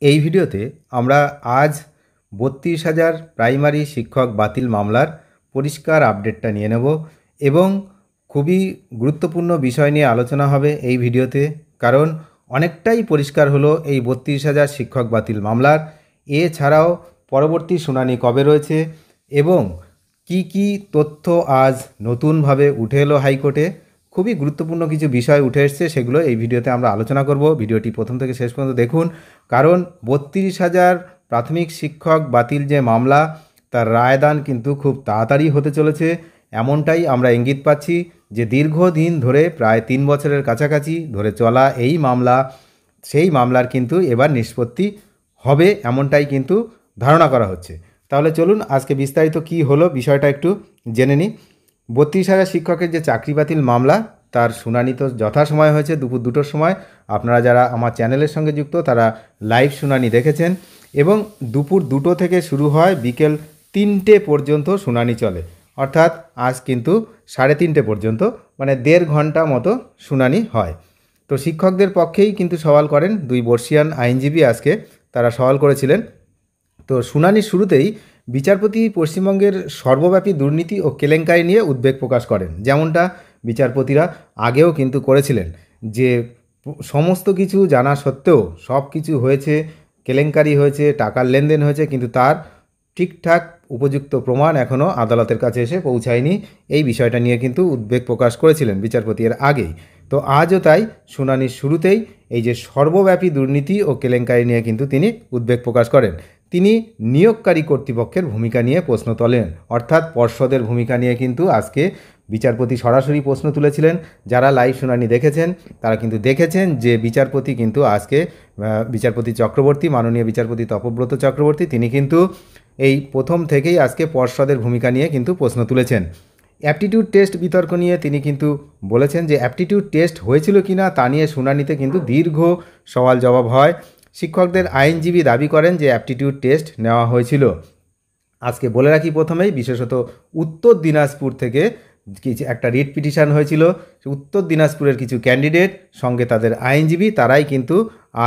এই ভিডিওতে আমরা আজ ৩২,০০০ প্রাইমারি শিক্ষক বাতিল মামলার পরিষ্কার আপডেটটা নিয়ে নেব এবং খুবই গুরুত্বপূর্ণ বিষয় নিয়ে আলোচনা হবে এই ভিডিওতে। কারণ অনেকটাই পরিষ্কার হলো এই ৩২,০০০ শিক্ষক বাতিল মামলার। এছাড়াও পরবর্তী শুনানি কবে রয়েছে এবং কি কি তথ্য আজ নতুনভাবে উঠে এলো হাইকোর্টে। খুবই গুরুত্বপূর্ণ কিছু বিষয় উঠে এসছে, সেগুলো এই ভিডিওতে আমরা আলোচনা করব। ভিডিওটি প্রথম থেকে শেষ পর্যন্ত দেখুন, কারণ ৩২,০০০ প্রাথমিক শিক্ষক বাতিল যে মামলা, তার রায়দান কিন্তু খুব তাড়াতাড়ি হতে চলেছে, এমনটাই আমরা ইঙ্গিত পাচ্ছি। যে দীর্ঘদিন ধরে প্রায় ৩ বছরের কাছাকাছি ধরে চলা এই মামলা, সেই মামলার কিন্তু এবার নিষ্পত্তি হবে, এমনটাই কিন্তু ধারণা করা হচ্ছে। তাহলে চলুন আজকে বিস্তারিত কি হলো বিষয়টা একটু জেনে নিই। ৩২,০০০ শিক্ষকের যে চাকরি বাতিল মামলা, তার শুনানি তো যথাসময় হয়েছে দুপুর ২টোর সময়। আপনারা যারা আমার চ্যানেলের সঙ্গে যুক্ত তারা লাইভ শুনানি দেখেছেন এবং দুপুর ২টো থেকে শুরু হয়, বিকেল ৩টে পর্যন্ত শুনানি চলে। অর্থাৎ আজ কিন্তু ৩:৩০ পর্যন্ত, মানে ১.৫ ঘন্টা মতো শুনানি হয়। তো শিক্ষকদের পক্ষেই কিন্তু সওয়াল করেন দুই বর্ষিয়ান আইনজীবী, আজকে তারা সওয়াল করেছিলেন। তো শুনানির শুরুতেই বিচারপতি পশ্চিমবঙ্গের সর্বব্যাপী দুর্নীতি ও কেলেঙ্কারি নিয়ে উদ্বেগ প্রকাশ করেন, যেমনটা বিচারপতিরা আগেও কিন্তু করেছিলেন, যে সমস্ত কিছু জানা সত্ত্বেও সব কিছু হয়েছে, কেলেঙ্কারি হয়েছে, টাকার লেনদেন হয়েছে, কিন্তু তার ঠিকঠাক উপযুক্ত প্রমাণ এখনও আদালতের কাছে এসে পৌঁছায়নি। এই বিষয়টা নিয়ে কিন্তু উদ্বেগ প্রকাশ করেছিলেন বিচারপতি এর আগেই। তো আজও তাই শুনানির শুরুতেই এই যে সর্বব্যাপী দুর্নীতি ও কেলেঙ্কারি নিয়ে কিন্তু তিনি উদ্বেগ প্রকাশ করেন। তিনি নিয়োগকারী কর্তৃপক্ষের ভূমিকা নিয়ে প্রশ্ন তোলেন, অর্থাৎ পর্ষদের ভূমিকা নিয়ে কিন্তু আজকে বিচারপতি সরাসরি প্রশ্ন তুলেছিলেন। যারা লাইভ শুনানি দেখেছেন তারা কিন্তু দেখেছেন যে বিচারপতি কিন্তু আজকে বিচারপতি চক্রবর্তী, মাননীয় বিচারপতি তপব্রত চক্রবর্তী, তিনি কিন্তু এই প্রথম থেকেই আজকে পর্ষদের ভূমিকা নিয়ে কিন্তু প্রশ্ন তুলেছেন। অ্যাপটিটিউড টেস্ট বিতর্ক নিয়ে তিনি কিন্তু বলেছেন যে অ্যাপটিটিউড টেস্ট হয়েছিল কিনা তা নিয়ে শুনানিতে কিন্তু দীর্ঘ সওয়াল জবাব হয়। শিক্ষকদের আইনজীবী দাবি করেন যে অ্যাপটিটিউড টেস্ট নেওয়া হয়েছিল। আজকে বলে রাখি প্রথমেই, বিশেষত উত্তর দিনাজপুর থেকে কিছু একটা রিট পিটিশন হয়েছিল, উত্তর দিনাজপুরের কিছু ক্যান্ডিডেট সঙ্গে তাদের আইনজীবী, তারাই কিন্তু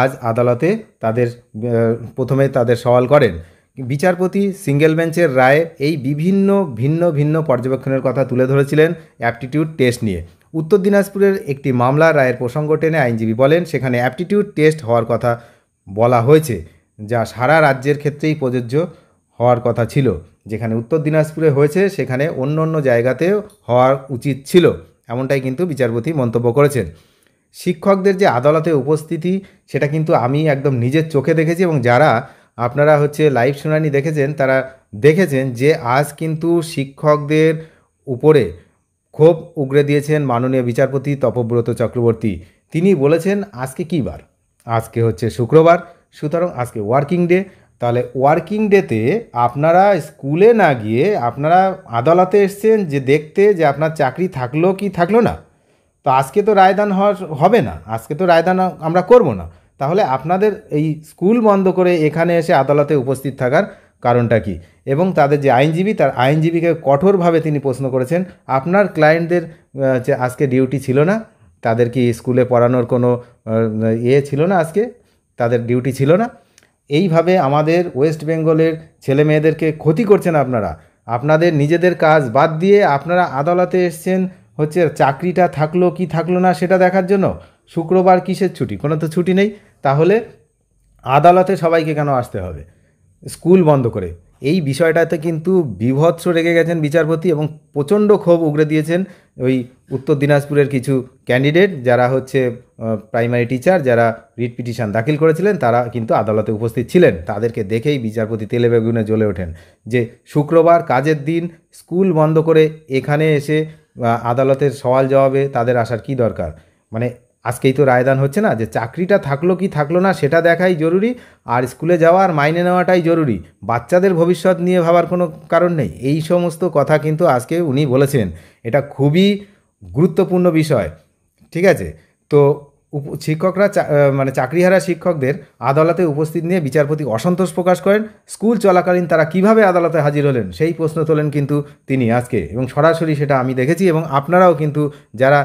আজ আদালতে প্রথমে তাদের সওয়াল করেন। বিচারপতি সিঙ্গেল বেঞ্চের রায়ে এই বিভিন্ন ভিন্ন ভিন্ন পর্যবেক্ষণের কথা তুলে ধরেছিলেন অ্যাপটিটিউড টেস্ট নিয়ে। উত্তর দিনাজপুরের একটি মামলা রায়ের প্রসঙ্গ টেনে আইনজীবী বলেন, সেখানে অ্যাপটিটিউড টেস্ট হওয়ার কথা বলা হয়েছে, যা সারা রাজ্যের ক্ষেত্রেই প্রযোজ্য হওয়ার কথা ছিল। যেখানে উত্তর দিনাজপুরে হয়েছে সেখানে অন্য অন্য জায়গাতেও হওয়ার উচিত ছিল, এমনটাই কিন্তু বিচারপতি মন্তব্য করেছেন। শিক্ষকদের যে আদালতে উপস্থিতি, সেটা কিন্তু আমি একদম নিজের চোখে দেখেছি, এবং যারা আপনারা লাইভ শুনানি দেখেছেন তারা দেখেছেন যে আজ কিন্তু শিক্ষকদের উপরে ক্ষোভ উগরে দিয়েছেন মাননীয় বিচারপতি তপব্রত চক্রবর্তী। তিনি বলেছেন আজকে কী বার, আজকে হচ্ছে শুক্রবার, সুতরাং আজকে ওয়ার্কিং ডে। তাহলে ওয়ার্কিং ডেতে আপনারা স্কুলে না গিয়ে আপনারা আদালতে এসছেন যে দেখতে যে আপনার চাকরি থাকলো কি থাকলো না। তো আজকে তো রায়দান হবে না, আজকে তো রায়দান আমরা করব না। তাহলে আপনাদের এই স্কুল বন্ধ করে এখানে এসে আদালতে উপস্থিত থাকার কারণটা কি? এবং তাদের যে আইনজীবী, তার আইনজীবীকে কঠোরভাবে তিনি প্রশ্ন করেছেন, আপনার ক্লায়েন্টদের যে আজকে ডিউটি ছিল না, তাদের কি স্কুলে পড়ানোর কোনো ছিল না, আজকে তাদের ডিউটি ছিল না? এইভাবে আমাদের ওয়েস্ট বেঙ্গলের ছেলে মেয়েদেরকে ক্ষতি করছেন আপনারা। আপনাদের নিজেদের কাজ বাদ দিয়ে আপনারা আদালতে এসছেন চাকরিটা থাকলো কি থাকলো না সেটা দেখার জন্য। শুক্রবার কিসের ছুটি? কোনো তো ছুটি নেই। তাহলে আদালতে সবাইকে কেন আসতে হবে স্কুল বন্ধ করে? এই বিষয়টাতে কিন্তু বীভৎস রেগে গেছেন বিচারপতি এবং প্রচণ্ড ক্ষোভ উগরে দিয়েছেন ওই উত্তর দিনাজপুরের কিছু ক্যান্ডিডেট, যারা প্রাইমারি টিচার, যারা রিট পিটিশন দাখিল করেছিলেন, তারা কিন্তু আদালতে উপস্থিত ছিলেন। তাদেরকে দেখেই বিচারপতি তেলে বেগুনে জ্বলে ওঠেন যে শুক্রবার কাজের দিন স্কুল বন্ধ করে এখানে এসে আদালতের সওয়াল জবাবে তাদের আসার কি দরকার? মানে আজকেই তো রায়দান হচ্ছে না, যে চাকরিটা থাকলো কি থাকলো না সেটা দেখাই জরুরি, আর স্কুলে যাওয়া আর মাইনে নেওয়াটাই জরুরি। বাচ্চাদের ভবিষ্যৎ নিয়ে ভাবার কোনো কারণ নেই। এই সমস্ত কথা কিন্তু আজকে উনি বলেছেন। এটা খুবই গুরুত্বপূর্ণ বিষয়, ঠিক আছে? তো শিক্ষকরা মানে চাকরিহারা শিক্ষকদের আদালতে উপস্থিত নিয়ে বিচারপতি অসন্তোষ প্রকাশ করেন। স্কুল চলাকালীন তারা কিভাবে আদালতে হাজির হলেন সেই প্রশ্ন তোলেন কিন্তু তিনি আজকে, এবং সরাসরি সেটা আমি দেখেছি, এবং আপনারাও কিন্তু যারা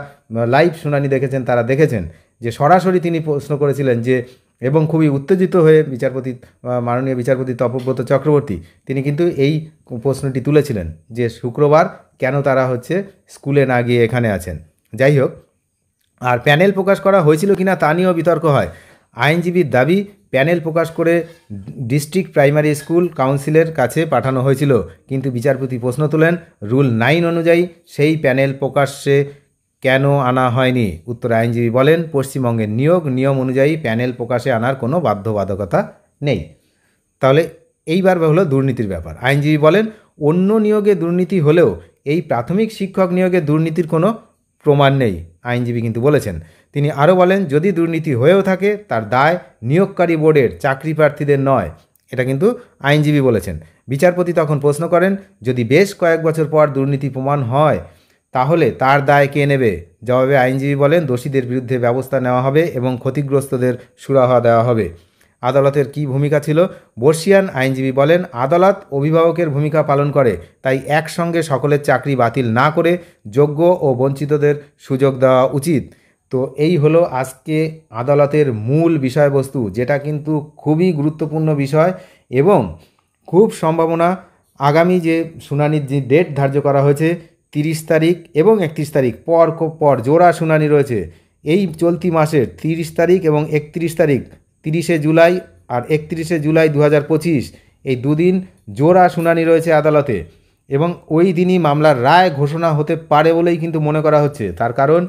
লাইভ শুনানি দেখেছেন তারা দেখেছেন যে সরাসরি তিনি প্রশ্ন করেছিলেন যে এবং খুবই উত্তেজিত হয়ে মাননীয় বিচারপতি তপব্রত চক্রবর্তী তিনি কিন্তু এই প্রশ্নটি তুলেছিলেন যে শুক্রবার কেন তারা স্কুলে না গিয়ে এখানে আছেন। যাই হোক, আর প্যানেল প্রকাশ করা হয়েছিল কিনা তা নিয়েও বিতর্ক হয়। আইনজীবীর দাবি প্যানেল প্রকাশ করে ডিস্ট্রিক্ট প্রাইমারি স্কুল কাউন্সিলের কাছে পাঠানো হয়েছিল, কিন্তু বিচারপতি প্রশ্ন তোলেন রুল 9 অনুযায়ী সেই প্যানেল প্রকাশ্যে কেন আনা হয়নি। উত্তরে আইনজীবী বলেন পশ্চিমবঙ্গের নিয়ম অনুযায়ী প্যানেল প্রকাশে আনার কোনো বাধ্যবাধকতা নেই। তাহলে এইবার হলো দুর্নীতির ব্যাপার। আইনজীবী বলেন অন্য নিয়োগে দুর্নীতি হলেও এই প্রাথমিক শিক্ষক নিয়োগে দুর্নীতির কোনো প্রমাণ নেই, আইনজীবী কিন্তু বলেছেন। তিনি আরও বলেন যদি দুর্নীতি হয়েও থাকে তার দায় নিয়োগকারী বোর্ডের, চাকরি প্রার্থীদের নয়। এটা কিন্তু আইনজীবী বলেছেন। বিচারপতি তখন প্রশ্ন করেন যদি বেশ কয়েক বছর পর দুর্নীতি প্রমাণ হয় তাহলে তার দায় কে নেবে? জবাবে আইনজীবী বলেন দোষীদের বিরুদ্ধে ব্যবস্থা নেওয়া হবে এবং ক্ষতিগ্রস্তদের সুরাহা দেওয়া হবে। আদালতের কি ভূমিকা ছিল? বর্ষিয়ান আইনজীবী বলেন আদালত অভিভাবকের ভূমিকা পালন করে, তাই একসঙ্গে সকলের চাকরি বাতিল না করে যোগ্য ও বঞ্চিতদের সুযোগ দেওয়া উচিত। তো এই হলো আজকে আদালতের মূল বিষয়বস্তু, যেটা কিন্তু খুবই গুরুত্বপূর্ণ বিষয় এবং খুব সম্ভাবনা আগামী যে শুনানির যে ডেট ধার্য করা হয়েছে 30 তারিখ এবং 31 তারিখ পর জোড়া শুনানি রয়েছে। এই চলতি মাসের 30 তারিখ এবং 31 তারিখ, 30শে জুলাই আর 31শে জুলাই 2025, এই দুদিন জোড়া শুনানি রয়েছে আদালতে এবং ওই দিনই মামলার রায় ঘোষণা হতে পারে বলেই কিন্তু মনে করা হচ্ছে। তার কারণ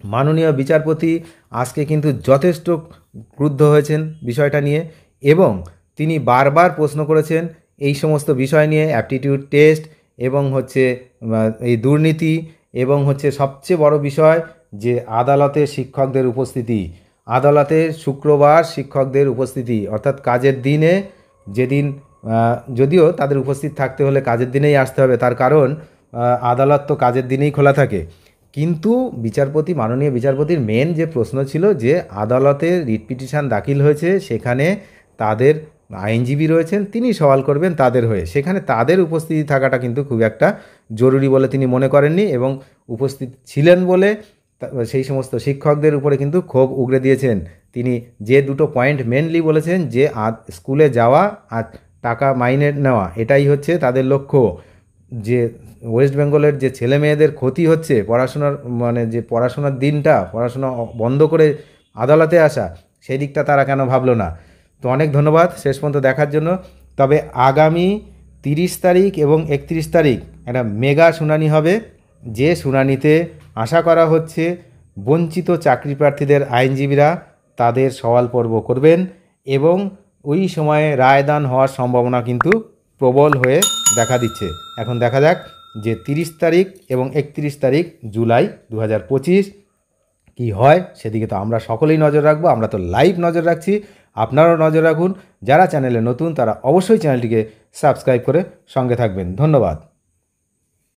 মাননীয় বিচারপতি আজকে কিন্তু যথেষ্ট ক্রুদ্ধ হয়েছেন বিষয়টা নিয়ে এবং তিনি বারবার প্রশ্ন করেছেন এই সমস্ত বিষয় নিয়ে, অ্যাপটিটিউড টেস্ট এবং এই দুর্নীতি এবং সবচেয়ে বড় বিষয় যে আদালতে শিক্ষকদের উপস্থিতি, আদালতে শুক্রবার শিক্ষকদের উপস্থিতি অর্থাৎ কাজের দিনে, যেদিন যদিও তাদের উপস্থিত থাকতে হলে কাজের দিনেই আসতে হবে, তার কারণ আদালত তো কাজের দিনেই খোলা থাকে। কিন্তু মাননীয় বিচারপতির মেন যে প্রশ্ন ছিল যে আদালতে রিট পিটিশন দাখিল হয়েছে, সেখানে তাদের আইনজীবী রয়েছেন, তিনি সওয়াল করবেন তাদের হয়ে, সেখানে তাদের উপস্থিতি থাকাটা কিন্তু খুব একটা জরুরি বলে তিনি মনে করেননি এবং উপস্থিত ছিলেন বলে সেই সমস্ত শিক্ষকদের উপরে কিন্তু ক্ষোভ উগরে দিয়েছেন। তিনি যে দুটো পয়েন্ট মেনলি বলেছেন যে স্কুলে যাওয়া আর টাকা মাইনে নেওয়া, এটাই তাদের লক্ষ্য। যে ওয়েস্ট বেঙ্গলের যে ছেলে মেয়েদের ক্ষতি হচ্ছে পড়াশোনার, যে পড়াশোনার দিনটা পড়াশোনা বন্ধ করে আদালতে আসা, সেই দিকটা তারা কেন ভাবলো না? তো অনেক ধন্যবাদ শেষ পর্যন্ত দেখার জন্য। তবে আগামী 30 তারিখ এবং 31 তারিখ একটা মেগা শুনানি হবে, যে শুনানিতে আশা করা হচ্ছে বঞ্চিত চাকরি প্রার্থীদের আইনজীবীরা তাদের সওয়াল পর্ব করবেন এবং ওই সময়ে রায়দান হওয়ার সম্ভাবনা কিন্তু প্রবল হয়ে দেখা দিচ্ছে। এখন দেখা যাক যে 30 তারিখ এবং 31 তারিখ জুলাই 2025 কি হয়, সেদিকে তো আমরা সকলেই নজর রাখবো। আমরা তো লাইভ নজর রাখছি, আপনারাও নজর রাখুন। যারা চ্যানেলে নতুন তারা অবশ্যই চ্যানেলটিকে সাবস্ক্রাইব করে সঙ্গে থাকবেন। ধন্যবাদ।